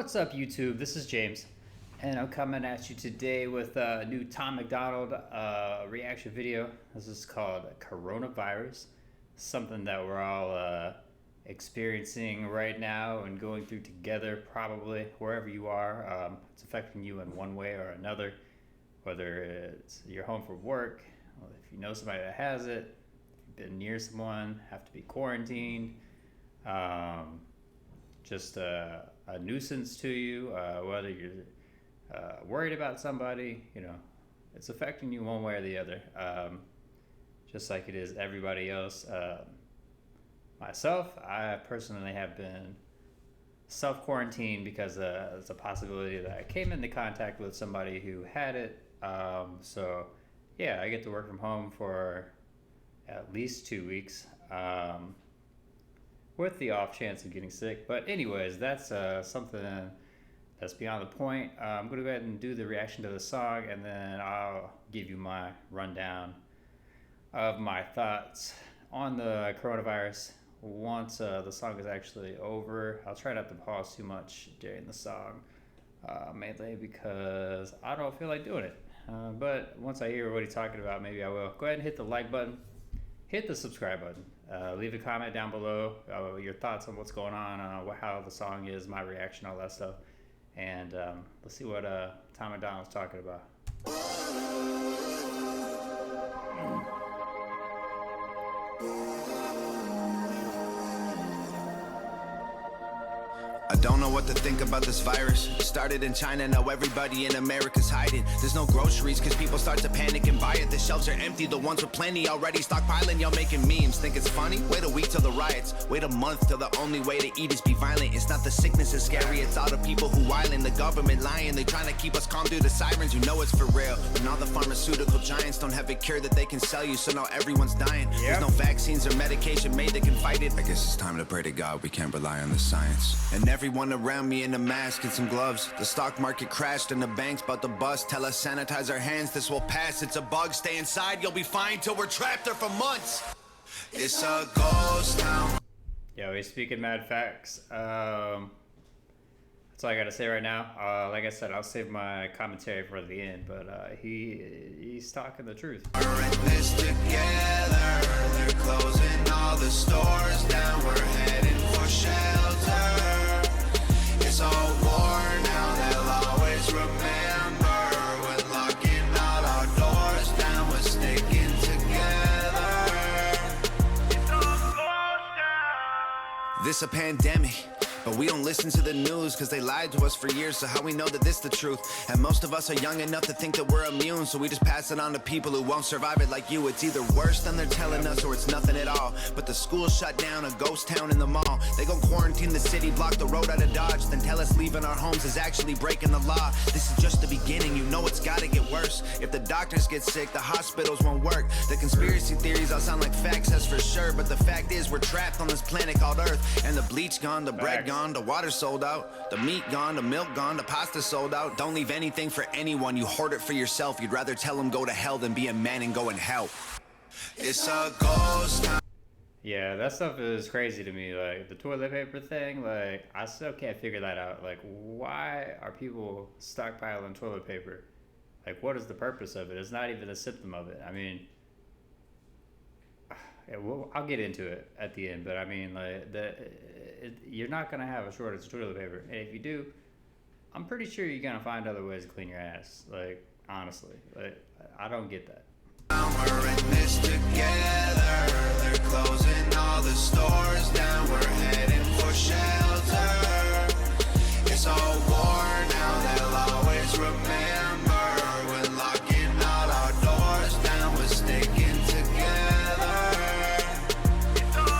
What's up, YouTube? This is James, and I'm coming at you today with a new Tom MacDonald reaction video. This is called Coronavirus, something that we're all experiencing right now and going through together, probably wherever you are. It's affecting you in one way or another, whether it's you're home from work, if you know somebody that has it, if you've been near someone, have to be quarantined. Just a nuisance to you, whether you're worried about somebody, it's affecting you one way or the other, just like it is everybody else. Myself, I personally have been self-quarantined because there's a possibility that I came into contact with somebody who had it. So yeah, I get to work from home for at least 2 weeks. With the off chance of getting sick. But anyways, that's something that's beyond the point. I'm going to go ahead and do the reaction to the song, and then I'll give you my rundown of my thoughts on the coronavirus once the song is actually over. I'll try not to pause too much during the song, mainly because I don't feel like doing it. But once I hear what he's talking about, maybe I will. Go ahead and hit the like button. Hit the subscribe button. Leave a comment down below, your thoughts on what's going on, how the song is, my reaction, all that stuff. And let's see what Tom MacDonald's talking about. I don't know what to think about this virus. Started in China, now everybody in America's hiding. There's no groceries cause people start to panic and buy it. The shelves are empty, the ones with plenty already stockpiling. Y'all making memes, think it's funny? Wait a week till the riots, wait a month till the only way to eat is be violent. It's not the sickness that's scary, it's all the people who wildin'. The government lying, they trying to keep us calm through the sirens. You know it's for real, and all the pharmaceutical giants don't have a cure that they can sell you, so now everyone's dying. There's no vaccines or medication made that can fight it. I guess it's time to pray to God we can't rely on the science. And everyone around me in a mask and some gloves. The stock market crashed and the bank's about to bust. Tell us sanitize our hands, this will pass. It's a bug, stay inside, you'll be fine till we're trapped there for months. It's a ghost town. Yeah, he's speaking mad facts. That's all I gotta say right now. Like I said, I'll save my commentary for the end, but he's talking the truth. We're in this together. They're closing all the stores down. We're heading for shelter. It's all war now, they'll always remember. When locking all our doors down, we're sticking together. It's all closed down. This a pandemic, but we don't listen to the news cause they lied to us for years, so how we know that this the truth? And most of us are young enough to think that we're immune, so we just pass it on to people who won't survive it like you. It's either worse than they're telling us or it's nothing at all. But the school shut down, a ghost town in the mall. They gon' quarantine the city, block the road out of Dodge, then tell us leaving our homes is actually breaking the law. This is just the beginning, you know it's gotta get worse. If the doctors get sick, the hospitals won't work. The conspiracy theories all sound like facts, that's for sure, but the fact is we're trapped on this planet called Earth. And the bleach gone, the bread gone, the water sold out, the meat gone, the milk gone, the pasta sold out. Don't leave anything for anyone, you hoard it for yourself. You'd rather tell them go to hell than be a man and go and help. It's a ghost town. Yeah, that stuff is crazy to me. Like the toilet paper thing, like I still can't figure that out. Like, why are people stockpiling toilet paper? Like, what is the purpose of it? It's not even a symptom of it. I mean, yeah, well, I'll get into it at the end, but I mean, like, you're not gonna have a shortage of toilet paper, and if you do, I'm pretty sure you're gonna find other ways to clean your ass. Like, honestly, like, I don't get that. We're in this together. They're closing all the stores down. We're heading for shelter. It's all war now, they'll always remember. When locking all our doors down, we're sticking together.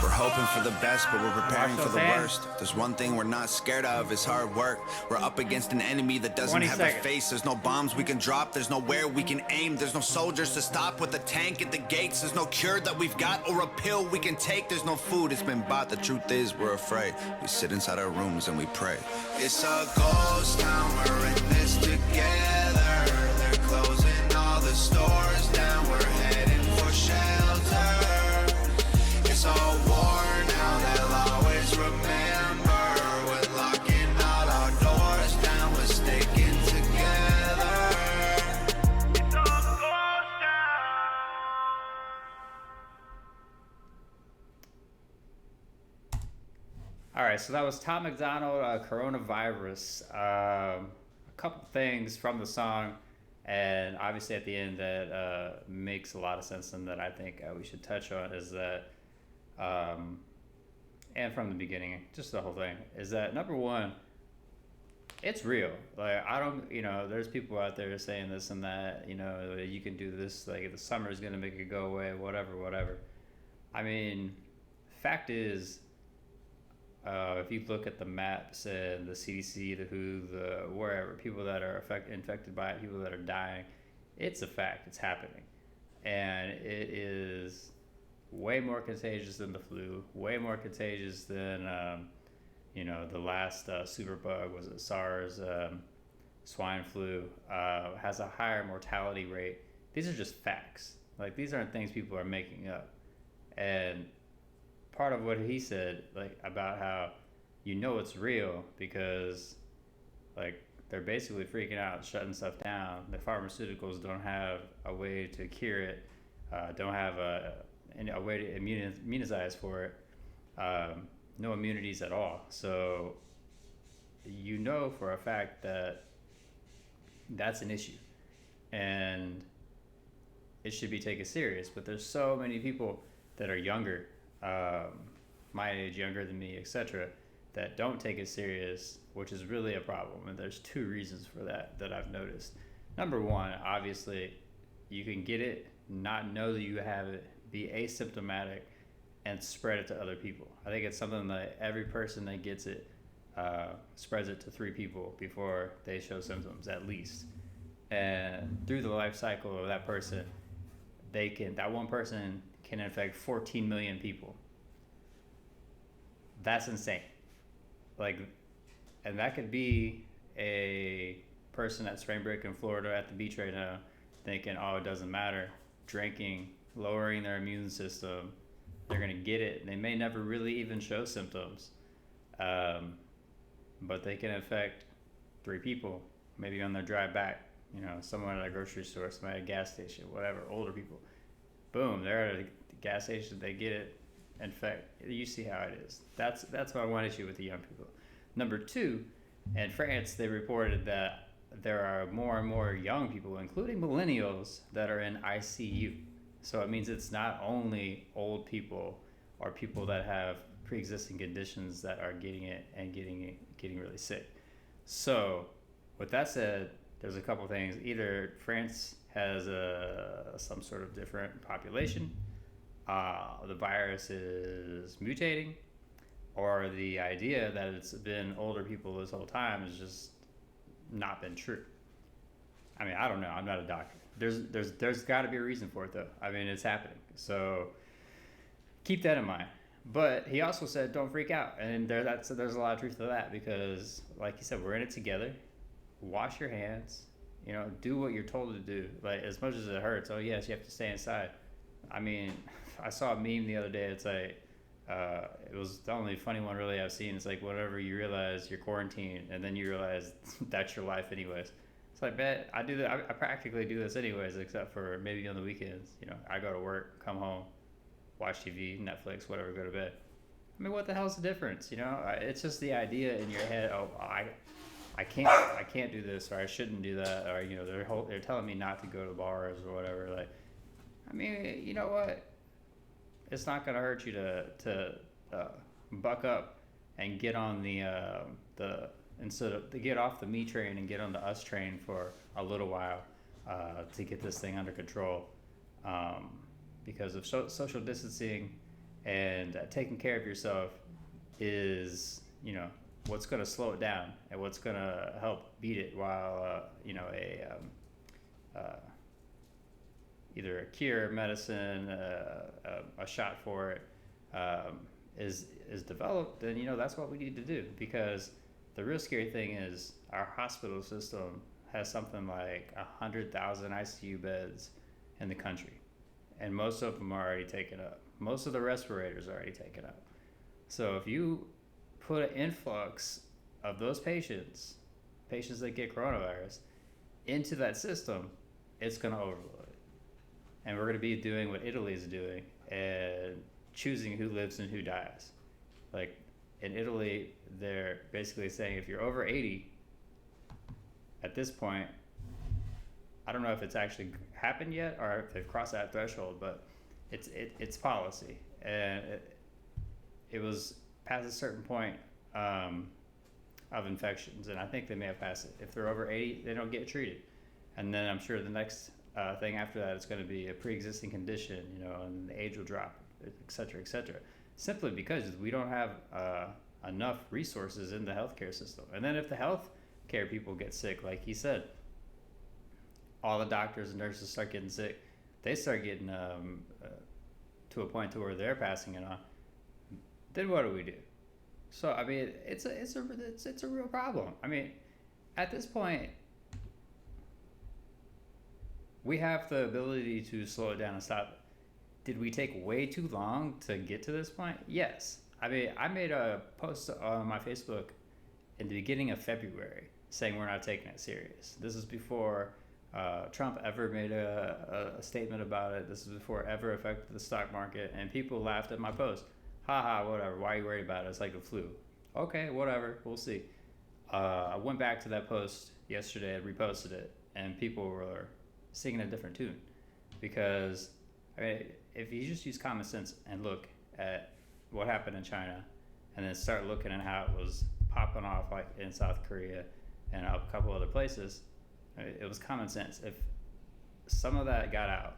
We're hoping for the best, but we're preparing for the worst. There's one thing we're not scared of, is hard work. We're up against an enemy that doesn't have a face. There's no bombs we can drop, there's nowhere we can aim. There's no soldiers to stop with a tank at the gates. There's no cure that we've got or a pill we can take. There's no food, it's been bought. The truth is we're afraid. We sit inside our rooms and we pray. It's a ghost town, we're in this together. They're closing all the stores down. We're heading for shelter. It's all war now, they'll always remember. When locking all our doors right, so that was Tom MacDonald, Coronavirus. A couple things from the song, and obviously at the end that makes a lot of sense and that I think we should touch on is that, and from the beginning, just the whole thing, is that number one, it's real. Like, I don't, there's people out there saying this and that, you can do this, like the summer is going to make it go away, whatever. I mean, fact is, if you look at the maps and the CDC, the WHO, the wherever, people that are infected by it, people that are dying, it's a fact. It's happening. And it is way more contagious than the flu, way more contagious than, the last superbug, was it SARS, swine flu, has a higher mortality rate. These are just facts. Like, these aren't things people are making up. And part of what he said, like, about how it's real because, like, they're basically freaking out, shutting stuff down. The pharmaceuticals don't have a way to cure it, don't have a way to immunize for it, no immunities at all. So for a fact that that's an issue and it should be taken serious. But there's so many people that are younger, my age, younger than me, etc., that don't take it serious, which is really a problem. And there's two reasons for that I've noticed. Number one, obviously, you can get it, not know that you have it, be asymptomatic, and spread it to other people. I think it's something that every person that gets it spreads it to 3 people before they show symptoms, at least. And through the life cycle of that person, that one person can infect 14 million people. That's insane. Like, and that could be a person at spring break in Florida at the beach right now thinking, oh, it doesn't matter, drinking, lowering their immune system, they're going to get it. They may never really even show symptoms, but they can infect 3 people, maybe on their drive back, someone at a grocery store, somebody at a gas station, whatever, older people. Boom, they're at a gas station, they get it, infect. You see how it is. That's my one issue with the young people. Number 2, in France, they reported that there are more and more young people, including millennials, that are in ICU. So it means it's not only old people or people that have pre-existing conditions that are getting it and getting really sick. So with that said, there's a couple things. Either France has some sort of different population, the virus is mutating, or the idea that it's been older people this whole time has just not been true. I mean, I don't know. I'm not a doctor. There's got to be a reason for it, though. I mean, it's happening. So keep that in mind. But he also said, don't freak out. And there's a lot of truth to that because, like he said, we're in it together. Wash your hands. Do what you're told to do. Like, as much as it hurts, oh, yes, you have to stay inside. I mean, I saw a meme the other day. It's like, it was the only funny one really I've seen. It's like, whenever you realize you're quarantined and then you realize that's your life anyways. It's like, man, I do that. I practically do this anyways, except for maybe on the weekends. I go to work, come home, watch TV, Netflix, whatever, go to bed. I mean, what the hell's the difference? It's just the idea in your head. Oh, I can't do this, or I shouldn't do that, or they're telling me not to go to bars or whatever. Like, I mean, you know what? It's not gonna hurt you to buck up and get on the instead of to get off the me train and get on the us train for a little while to get this thing under control. Because of social distancing and taking care of yourself is, what's going to slow it down and what's going to help beat it while, either a cure, medicine, a shot for it is developed. And, that's what we need to do, because the real scary thing is our hospital system has something like 100,000 ICU beds in the country. And most of them are already taken up. Most of the respirators are already taken up. So if you put an influx of those patients that get coronavirus, into that system, it's going to overload. And we're going to be doing what Italy is doing and choosing who lives and who dies. Like, in Italy, they're basically saying if you're over 80, at this point, I don't know if it's actually happened yet or if they've crossed that threshold, but it's policy, and it was past a certain point of infections, and I think they may have passed it. If they're over 80, they don't get treated, and then I'm sure the next thing after that is going to be a pre-existing condition, and the age will drop, et cetera, et cetera. Simply because we don't have enough resources in the healthcare system. And then if the healthcare people get sick, like he said, all the doctors and nurses start getting sick. They start getting to a point to where they're passing it on. Then what do we do? So I mean, it's a real problem. I mean, at this point, we have the ability to slow it down and stop it. Did we take way too long to get to this point? Yes. I mean, I made a post on my Facebook in the beginning of February saying we're not taking it serious. This is before Trump ever made a statement about it. This is before it ever affected the stock market, and people laughed at my post. Haha, whatever. Why are you worried about it? It's like the flu. Okay, whatever. We'll see. I went back to that post yesterday and reposted it, and people were singing a different tune. Because, I mean, if you just use common sense and look at what happened in China, and then start looking at how it was popping off like in South Korea and a couple other places, it was common sense. If some of that got out,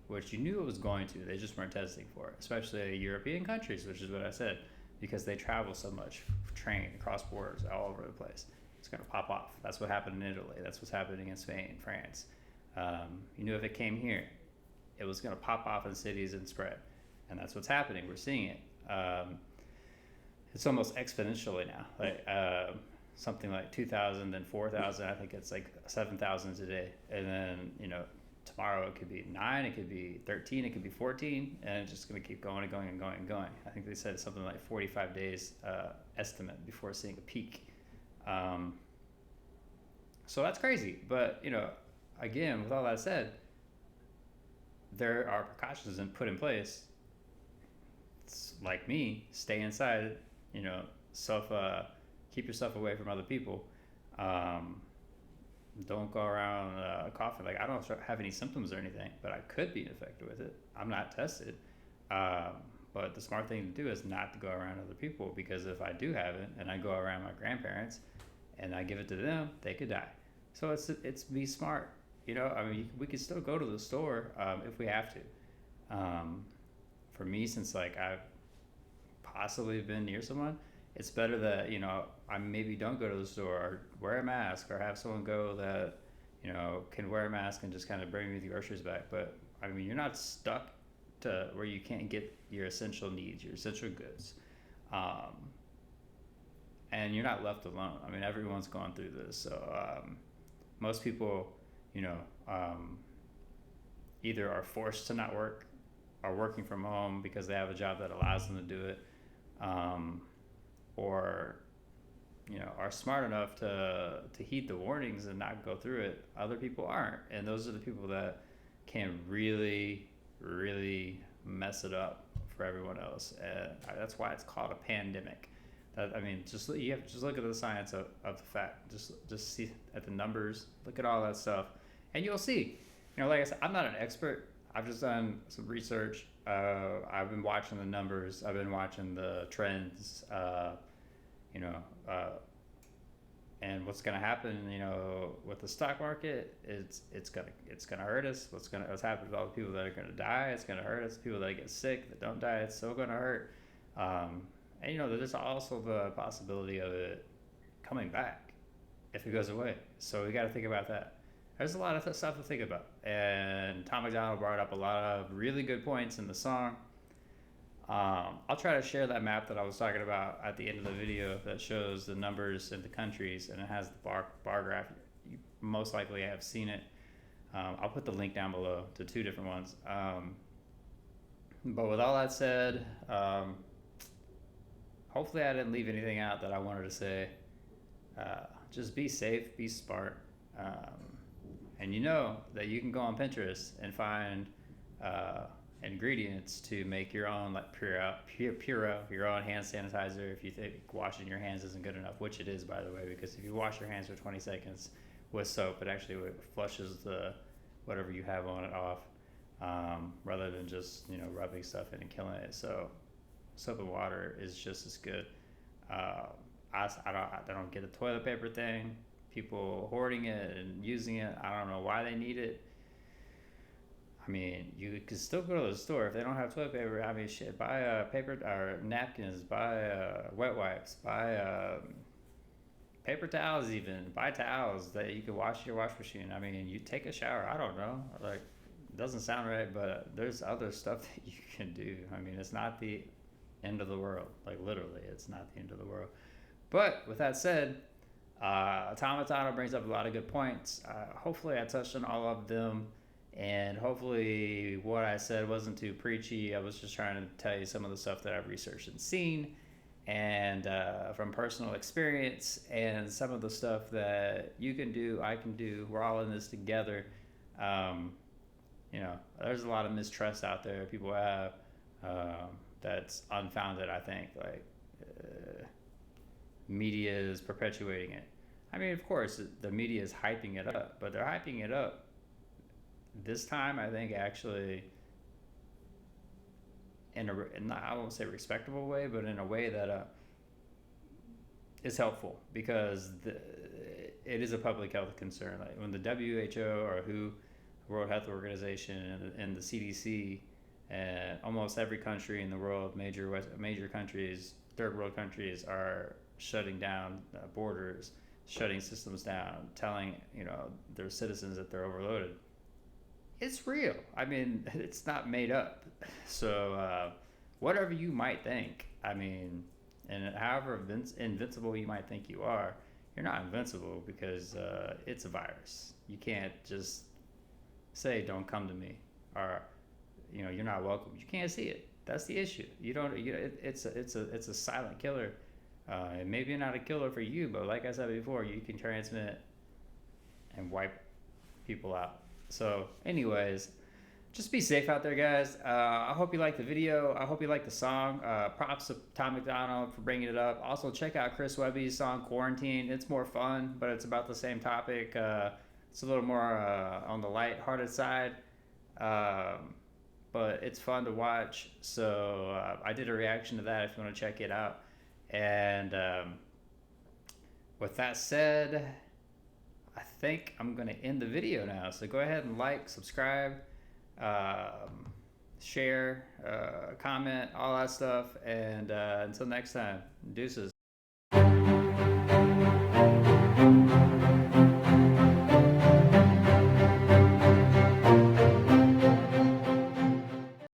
which you knew it was going to, they just weren't testing for it, especially European countries, which is what I said, because they travel so much, train, cross borders, all over the place. It's going to pop off. That's what happened in Italy. That's what's happening in Spain, France. You knew if it came here, it was going to pop off in cities and spread. And that's what's happening. We're seeing it. It's almost exponentially now. Like something like 2,000, then 4,000. I think it's like 7,000 today. And then, tomorrow it could be 9, it could be 13, it could be 14, and it's just going to keep going and going and going and going. I think they said something like 45 days estimate before seeing a peak. So that's crazy. But, again, with all that said, there are precautions put in place. It's like me, stay inside, keep yourself away from other people. Don't go around coughing. Like, I don't have any symptoms or anything, but I could be infected with it. I'm not tested. But the smart thing to do is not to go around other people, because if I do have it and I go around my grandparents and I give it to them, they could die. So it's be smart. We could still go to the store if we have to. For me, since I've possibly been near someone, it's better that I maybe don't go to the store or wear a mask, or have someone go that can wear a mask and just kind of bring me the groceries back. But I mean, you're not stuck to where you can't get your essential needs, your essential goods, and you're not left alone. I mean, everyone's gone through this, so most people either are forced to not work, are working from home because they have a job that allows them to do it, or are smart enough to heed the warnings and not go through it. Other people aren't, and those are the people that can really, really mess it up for everyone else. And that's why it's called a pandemic. You have to just look at the science of the fact. Just see at the numbers, look at all that stuff, and you'll see. Like I said, I'm not an expert. I've just done some research. I've been watching the numbers. I've been watching the trends. And what's going to happen, with the stock market, it's gonna hurt us. What's happening with all the people that are going to die? It's going to hurt us. People that get sick that don't die, it's still going to hurt. And there's also the possibility of it coming back if it goes away. So we got to think about that. There's a lot of stuff to think about, and Tom MacDonald brought up a lot of really good points in the song. I'll try to share that map that I was talking about at the end of the video that shows the numbers in the countries, and it has the bar graph. You most likely have seen it. I'll put the link down below to 2 different ones. But with all that said, hopefully I didn't leave anything out that I wanted to say. Just be safe, be smart. And that you can go on Pinterest and find ingredients to make your own like Puro, your own hand sanitizer. If you think washing your hands isn't good enough, which it is, by the way, because if you wash your hands for 20 seconds with soap, it actually flushes the whatever you have on it off, rather than just rubbing stuff in and killing it. So soap and water is just as good. I don't get the toilet paper thing. People hoarding it and using it. I don't know why they need it. I mean, you can still go to the store if they don't have toilet paper. I mean, shit, buy paper or napkins, buy wet wipes, buy paper towels, even buy towels that you can wash your wash machine. I mean, you take a shower. I don't know, like, it doesn't sound right, but there's other stuff that you can do. I mean, it's not the end of the world. Like, literally, it's not the end of the world. But with that said, Tom MacDonald brings up a lot of good points. Hopefully, I touched on all of them. And hopefully what I said wasn't too preachy. I was just trying to tell you some of the stuff that I've researched and seen, and from personal experience, and some of the stuff that you can do, I can do. We're all in this together. There's a lot of mistrust out there people have, that's unfounded, I think. Like, media is perpetuating it. I mean, of course, the media is hyping it up, but they're hyping it up this time, I think, actually in I won't say respectable way, but in a way that is helpful, because it is a public health concern. Like when the WHO or World Health Organization and the CDC and almost every country in the world, major countries, third world countries, are shutting down borders, shutting systems down, telling their citizens that they're overloaded. It's real. I mean, it's not made up. So whatever you might think, I mean, and however invincible you might think you are, you're not invincible, because it's a virus. You can't just say, don't come to me, or you're not welcome. You can't see it. That's the issue. It's a silent killer. Maybe not a killer for you, but like I said before, you can transmit and wipe people out. So anyways, just be safe out there, guys. I hope you liked the video. I hope you liked the song. Props to Tom MacDonald for bringing it up. Also, check out Chris Webby's song Quarantine. It's more fun, but it's about the same topic. It's a little more on the light-hearted side, but it's fun to watch. So I did a reaction to that if you want to check it out. And with that said, I think I'm going to end the video now. So go ahead and like, subscribe, share, comment, all that stuff. And until next time, deuces.